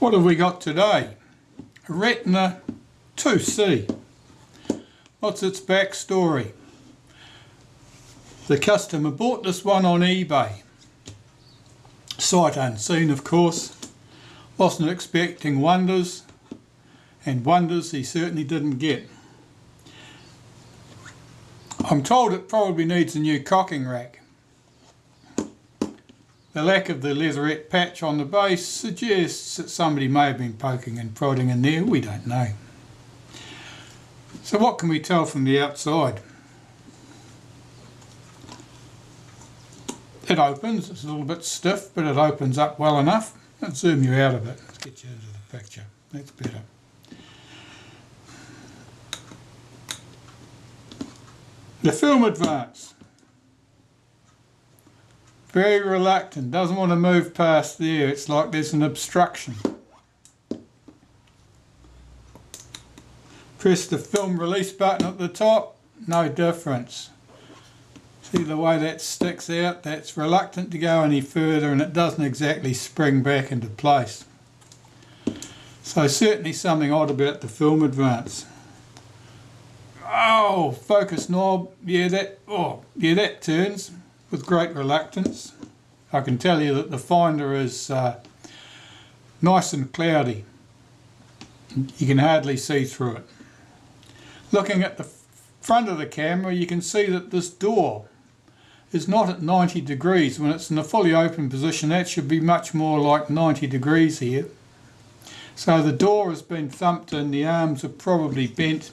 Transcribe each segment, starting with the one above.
What have we got today? A Retina IIc. What's its backstory? The customer bought this one on eBay. Sight unseen, of course. Wasn't expecting wonders, and wonders he certainly didn't get. I'm told it probably needs a new cocking rack. The lack of the leatherette patch on the base suggests that somebody may have been poking and prodding in there, we don't know. So what can we tell from the outside? It opens, it's a little bit stiff, but it opens up well enough. Let's zoom you out of it, let's get you into the picture, that's better. The film advance. Very reluctant, doesn't want to move past there, it's like there's an obstruction. Press the film release button at the top, no difference. See the way that sticks out, that's reluctant to go any further and it doesn't exactly spring back into place. So certainly something odd about the film advance. Oh, focus knob, that turns with great reluctance. I can tell you that the finder is nice and cloudy. You can hardly see through it. Looking at the front of the camera, you can see that this door is not at 90 degrees. When it's in a fully open position, that should be much more like 90 degrees here. So the door has been thumped in, the arms are probably bent.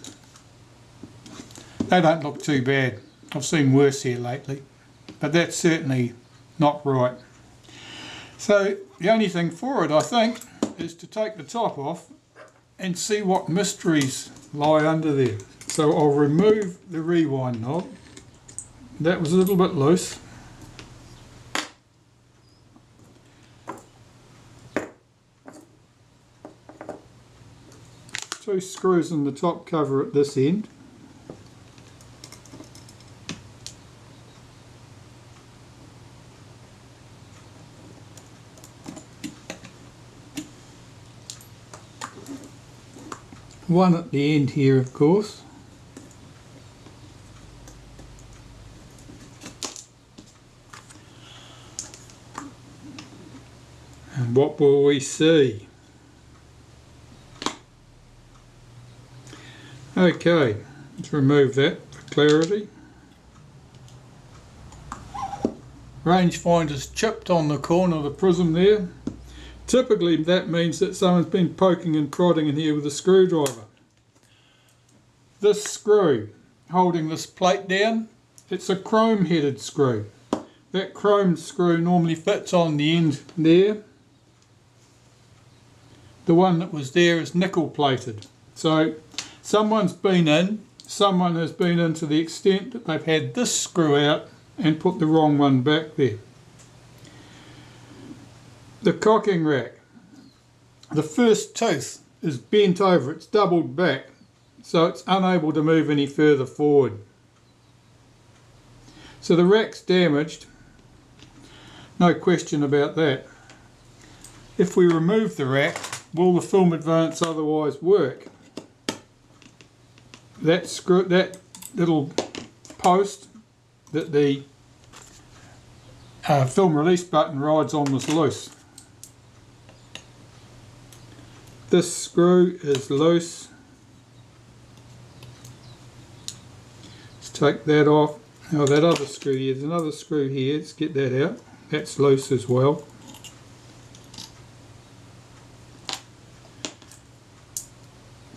They don't look too bad. I've seen worse here lately, but that's certainly not right. So the only thing for it, I think, is to take the top off and see what mysteries lie under there. So I'll remove the rewind knob. That was a little bit loose. Two screws in the top cover at this end. One at the end here, of course. And what will we see? Okay, let's remove that for clarity. Rangefinder's chipped on the corner of the prism there. Typically that means that someone's been poking and prodding in here with a screwdriver. This screw holding this plate down, it's a chrome headed screw. That chrome screw normally fits on the end there. The one that was there is nickel plated. So someone has been in to the extent that they've had this screw out and put the wrong one back there. The cocking rack. The first tooth is bent over, it's doubled back, so it's unable to move any further forward. So the rack's damaged, no question about that. If we remove the rack, will the film advance otherwise work? That little post that the film release button rides on was loose. This screw is loose. Let's take that off. Now that other screw here, there's another screw here, let's get that out. That's loose as well.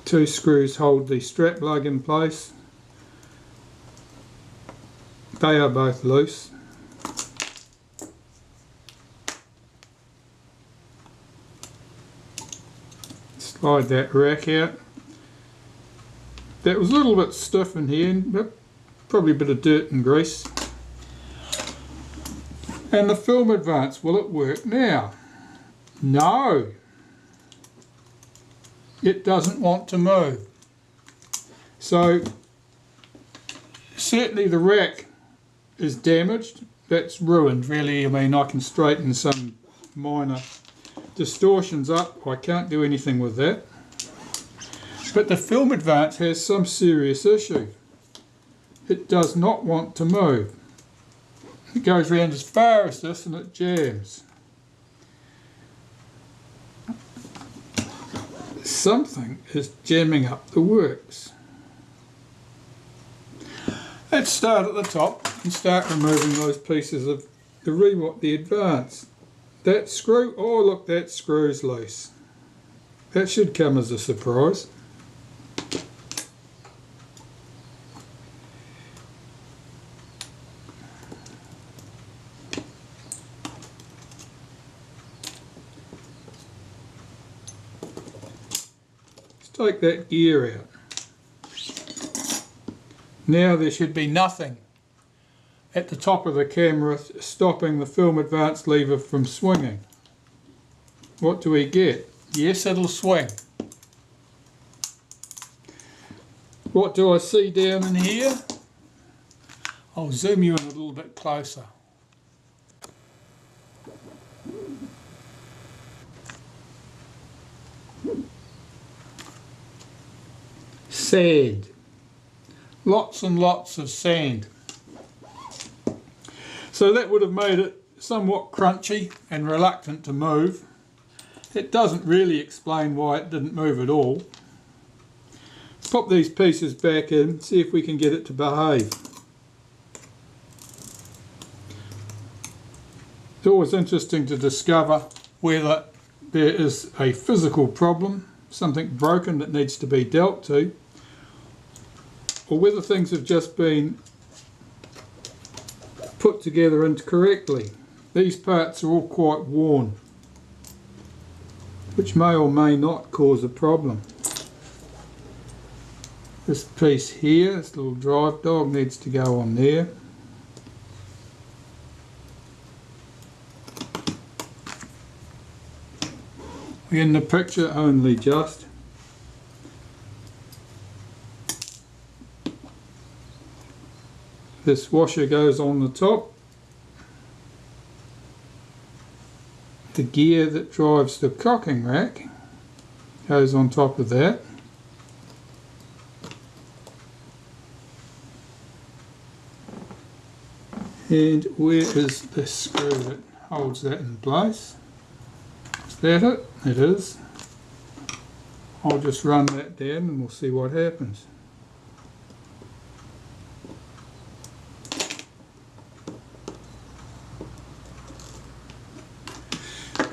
Two screws hold the strap lug in place. They are both loose. Slide that rack out. That was a little bit stiff in here, but probably a bit of dirt and grease. And the film advance, will it work now? No. It doesn't want to move. So certainly the rack is damaged. That's ruined really. I mean, I can straighten some minor distortion's up, I can't do anything with that. But the film advance has some serious issue. It does not want to move. It goes around as far as this and it jams. Something is jamming up the works. Let's start at the top and start removing those pieces of the advance. That screw, oh look, that screw's loose. That should come as a surprise. Take that gear out. Now there should be nothing at the top of the camera stopping the film advance lever from swinging. What do we get? Yes, it'll swing. What do I see down in here? I'll zoom you in a little bit closer. Sand. Lots and lots of sand. So that would have made it somewhat crunchy and reluctant to move. It doesn't really explain why it didn't move at all. Let's pop these pieces back in, see if we can get it to behave. It's always interesting to discover whether there is a physical problem, something broken that needs to be dealt to, or whether things have just been put together incorrectly. These parts are all quite worn, which may or may not cause a problem. This piece here, this little drive dog, needs to go on there. We're in the picture only just. This washer goes on the top. The gear that drives the cocking rack goes on top of that. And where is the screw that holds that in place? Is that it? It is. I'll just run that down and we'll see what happens.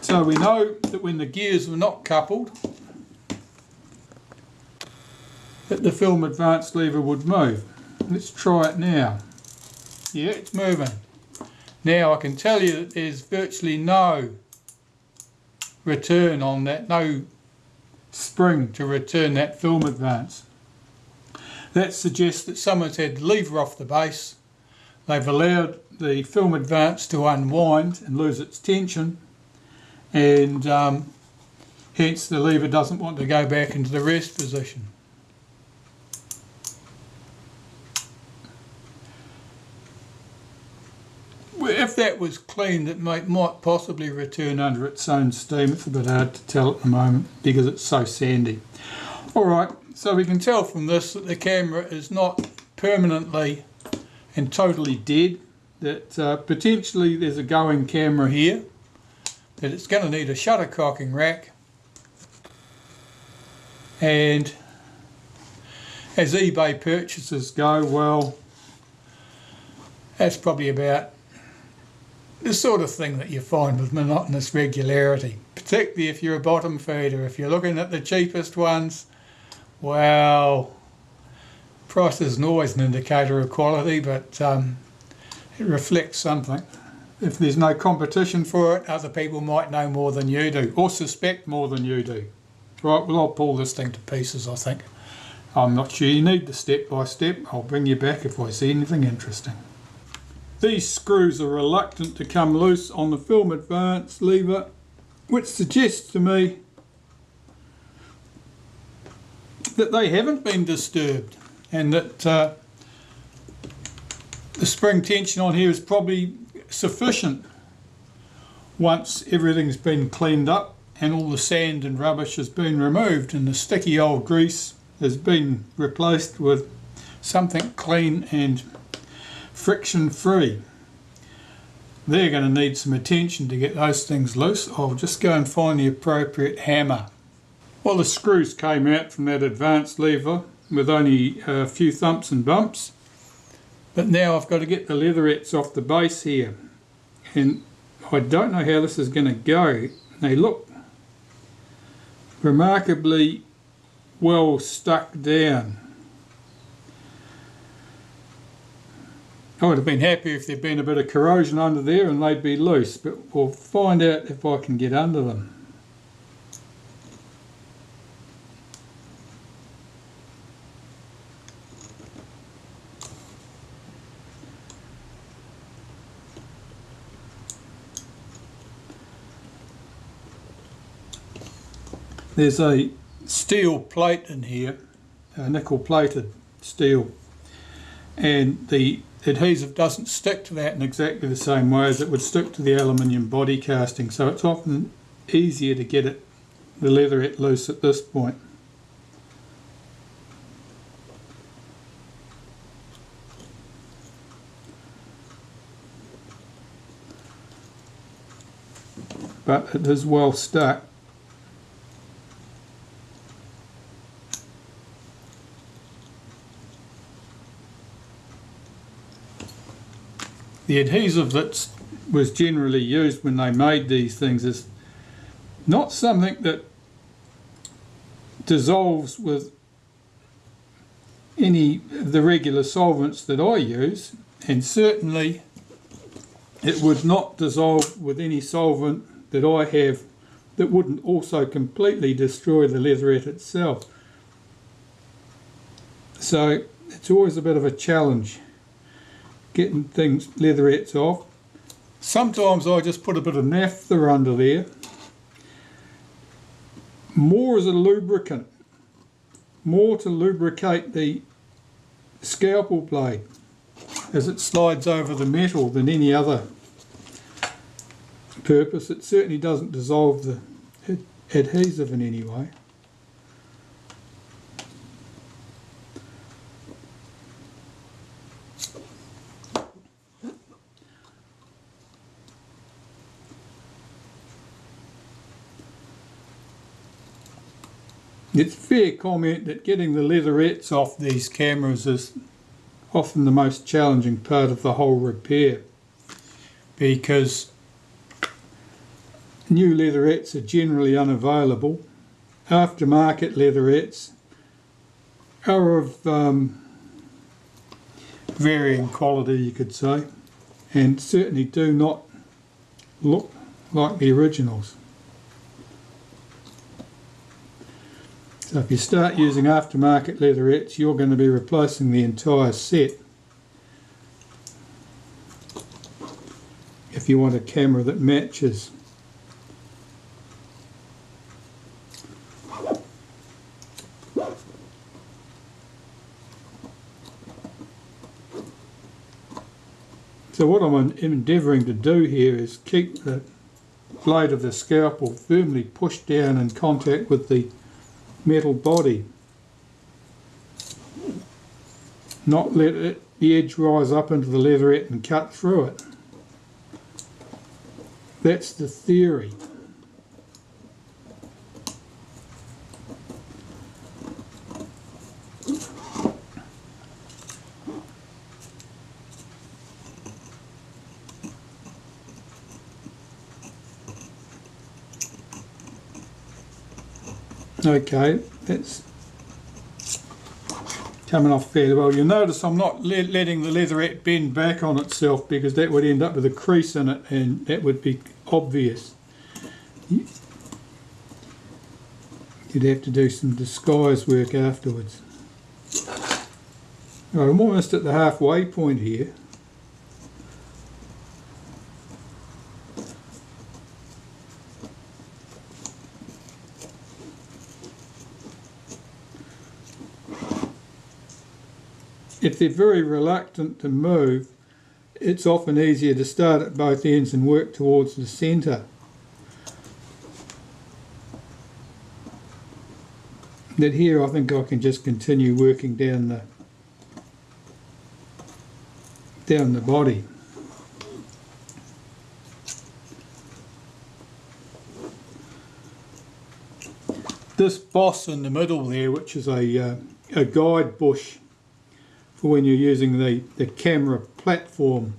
So we know that when the gears were not coupled, that the film advance lever would move. Let's try it now. Yeah, it's moving. Now I can tell you that there's virtually no return on that, no spring to return that film advance. That suggests that someone's had the lever off the base, they've allowed the film advance to unwind and lose its tension, and hence the lever doesn't want to go back into the rest position. If that was cleaned, it might possibly return under its own steam. It's a bit hard to tell at the moment because it's so sandy. Alright, so we can tell from this that the camera is not permanently and totally dead, that potentially there's a going camera here, that it's going to need a shutter cocking rack, and as eBay purchases go, well, that's probably about the sort of thing that you find with monotonous regularity, particularly if you're a bottom feeder. If you're looking at the cheapest ones, well, price isn't always an indicator of quality, but it reflects something. If there's no competition for it, other people might know more than you do, or suspect more than you do. Right, well, I'll pull this thing to pieces, I think. I'm not sure you need the step by step. I'll bring you back if I see anything interesting. These screws are reluctant to come loose on the film advance lever, which suggests to me that they haven't been disturbed, and that the spring tension on here is probably sufficient once everything's been cleaned up and all the sand and rubbish has been removed, and the sticky old grease has been replaced with something clean and friction free. They're going to need some attention to get those things loose. I'll just go and find the appropriate hammer. Well, the screws came out from that advanced lever with only a few thumps and bumps, but now I've got to get the leatherettes off the base here, and I don't know how this is going to go. They look remarkably well stuck down. I would have been happy if there'd been a bit of corrosion under there and they'd be loose, but we'll find out if I can get under them. There's a steel plate in here, nickel plated steel, and the adhesive doesn't stick to that in exactly the same way as it would stick to the aluminium body casting, so it's often easier to get the leatherette loose at this point. But it is well stuck. The adhesive that was generally used when they made these things is not something that dissolves with any of the regular solvents that I use, and certainly it would not dissolve with any solvent that I have that wouldn't also completely destroy the leatherette itself. So it's always a bit of a challenge getting things, leatherettes off. Sometimes I just put a bit of naphtha under there, more as a lubricant, more to lubricate the scalpel blade as it slides over the metal than any other purpose. It certainly doesn't dissolve the adhesive in any way. It's fair comment that getting the leatherettes off these cameras is often the most challenging part of the whole repair, because new leatherettes are generally unavailable. Aftermarket leatherettes are of varying quality, you could say, and certainly do not look like the originals. So if you start using aftermarket leatherettes, you're going to be replacing the entire set if you want a camera that matches. So what I'm endeavouring to do here is keep the blade of the scalpel firmly pushed down in contact with the metal body, not let the edge rise up into the leatherette and cut through it. That's the theory. Okay, that's coming off fairly well. You'll notice I'm not letting the leatherette bend back on itself, because that would end up with a crease in it and that would be obvious. You'd have to do some disguise work afterwards. Right, I'm almost at the halfway point here. If they're very reluctant to move, it's often easier to start at both ends and work towards the centre. that here I think I can just continue working down the body. This boss in the middle there, which is a guide bush for when you're using the camera platform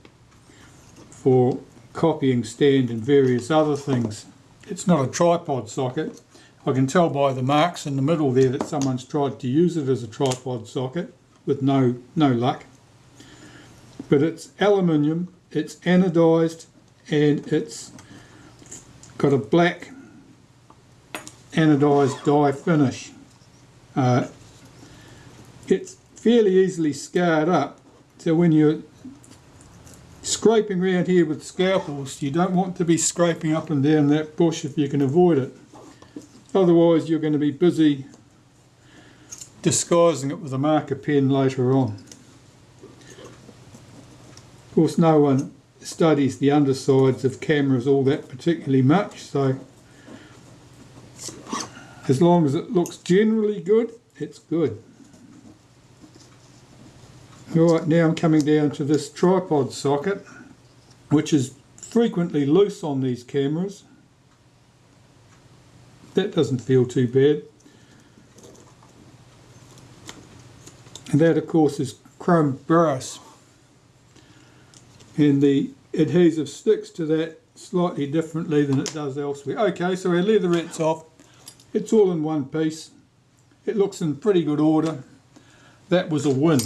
for copying stand and various other things. It's not a tripod socket. I can tell by the marks in the middle there that someone's tried to use it as a tripod socket with no luck. But it's aluminium, it's anodized, and it's got a black anodized dye finish. It's fairly easily scarred up, so when you're scraping around here with scalpels, you don't want to be scraping up and down that bush if you can avoid it. Otherwise you're going to be busy disguising it with a marker pen later on. Of course no one studies the undersides of cameras all that particularly much, so as long as it looks generally good, it's good. Alright, now I'm coming down to this tripod socket, which is frequently loose on these cameras. That doesn't feel too bad. And that of course is chrome brass. And the adhesive sticks to that slightly differently than it does elsewhere. Okay, so our leatherette's off. It's all in one piece. It looks in pretty good order. That was a win.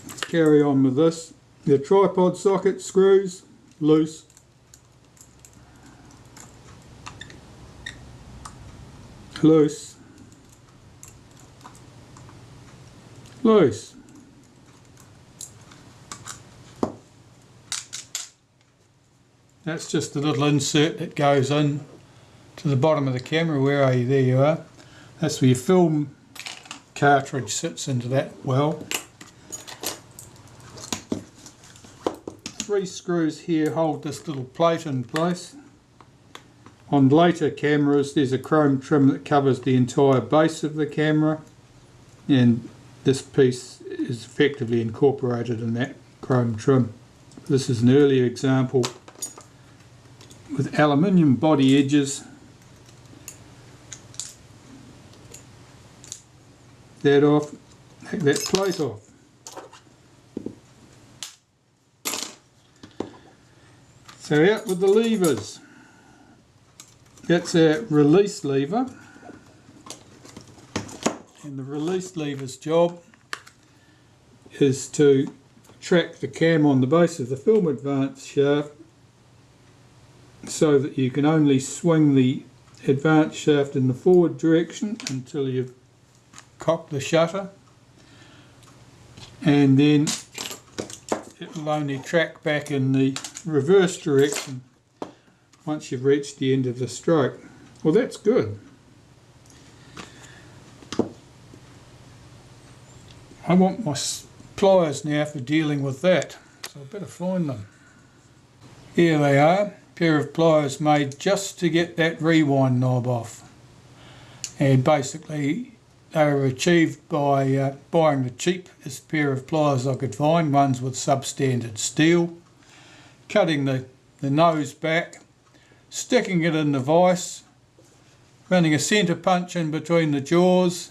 Let's carry on with this. The tripod socket screws loose. Loose. Loose. That's just a little insert that goes in to the bottom of the camera. Where are you? There you are. That's where your film cartridge sits into that well. 3 screws here hold this little plate in place. On later cameras there's a chrome trim that covers the entire base of the camera, and this piece is effectively incorporated in that chrome trim. This is an earlier example with aluminium body edges. That off, take that plate off. So out with the levers. That's our release lever, and the release lever's job is to track the cam on the base of the film advance shaft so that you can only swing the advance shaft in the forward direction until you've cocked the shutter, and then it will only track back in the reverse direction once you've reached the end of the stroke. Well, that's good. I want my pliers now for dealing with that, so I better find them. Here they are, a pair of pliers made just to get that rewind knob off. And basically they were achieved by buying the cheapest pair of pliers I could find, ones with substandard steel, cutting the nose back, sticking it in the vise, running a centre punch in between the jaws,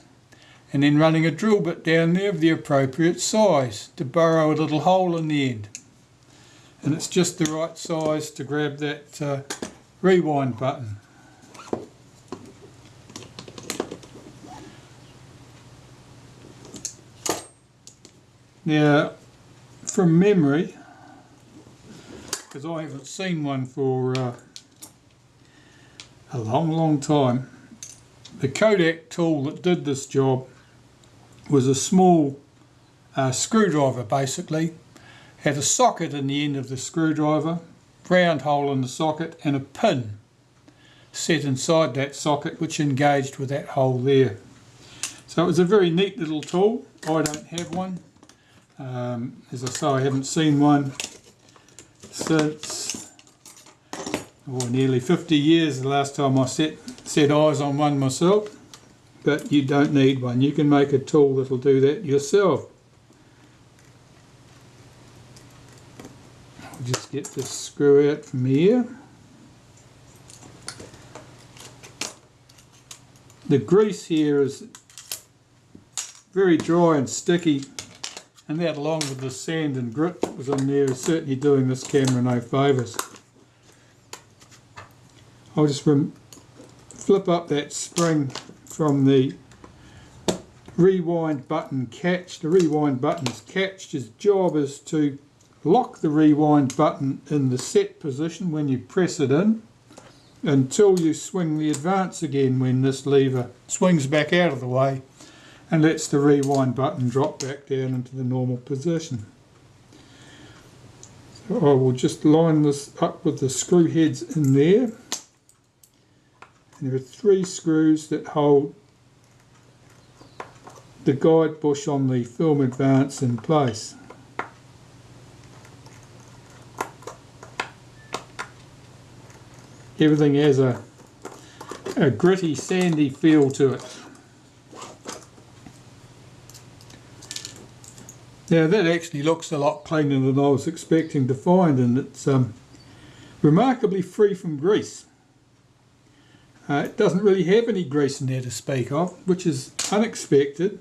and then running a drill bit down there of the appropriate size to burrow a little hole in the end. And it's just the right size to grab that rewind button. Now, from memory, because I haven't seen one for a long time, the Kodak tool that did this job was a small screwdriver basically. Had a socket in the end of the screwdriver, round hole in the socket, and a pin set inside that socket which engaged with that hole there. So it was a very neat little tool. I don't have one. As I say, I haven't seen one since or nearly 50 years the last time I set eyes on one myself. But you don't need one. You can make a tool that'll do that yourself. I'll just get this screw out from here. The grease here is very dry and sticky, and that along with the sand and grit that was on there is certainly doing this camera no favours. I'll just flip up that spring from the rewind button catch. The rewind button is catched. His job is to lock the rewind button in the set position when you press it in until you swing the advance again, when this lever swings back out of the way and lets the rewind button drop back down into the normal position. So I will just line this up with the screw heads in there. And there are 3 screws that hold the guide bush on the film advance in place. Everything has a gritty, sandy feel to it. Now that actually looks a lot cleaner than I was expecting to find, and it's remarkably free from grease. It doesn't really have any grease in there to speak of, which is unexpected,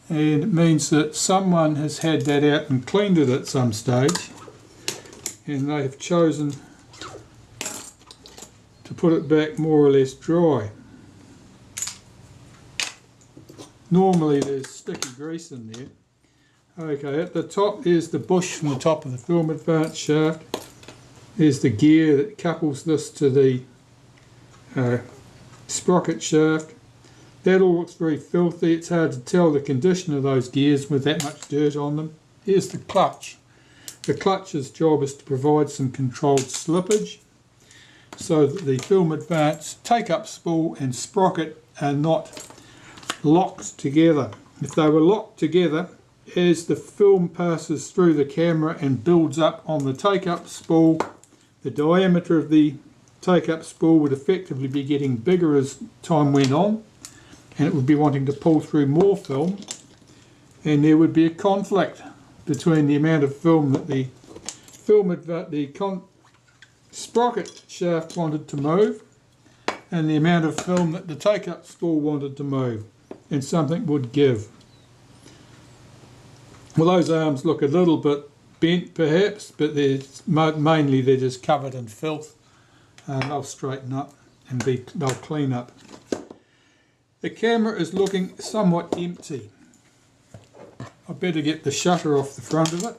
and it means that someone has had that out and cleaned it at some stage, and they have chosen to put it back more or less dry. Normally there's sticky grease in there. Okay, at the top is the bush from the top of the film advance shaft. There's the gear that couples this to the sprocket shaft. That all looks very filthy. It's hard to tell the condition of those gears with that much dirt on them. Here's the clutch. The clutch's job is to provide some controlled slippage so that the film advance take-up spool and sprocket are not locked together. If they were locked together, as the film passes through the camera and builds up on the take-up spool, the diameter of the take-up spool would effectively be getting bigger as time went on, and it would be wanting to pull through more film, and there would be a conflict between the amount of film that the sprocket shaft wanted to move and the amount of film that the take-up spool wanted to move, and something would give. Well, those arms look a little bit bent perhaps, but mainly they're just covered in filth. They'll straighten up and they'll clean up. The camera is looking somewhat empty. I better get the shutter off the front of it.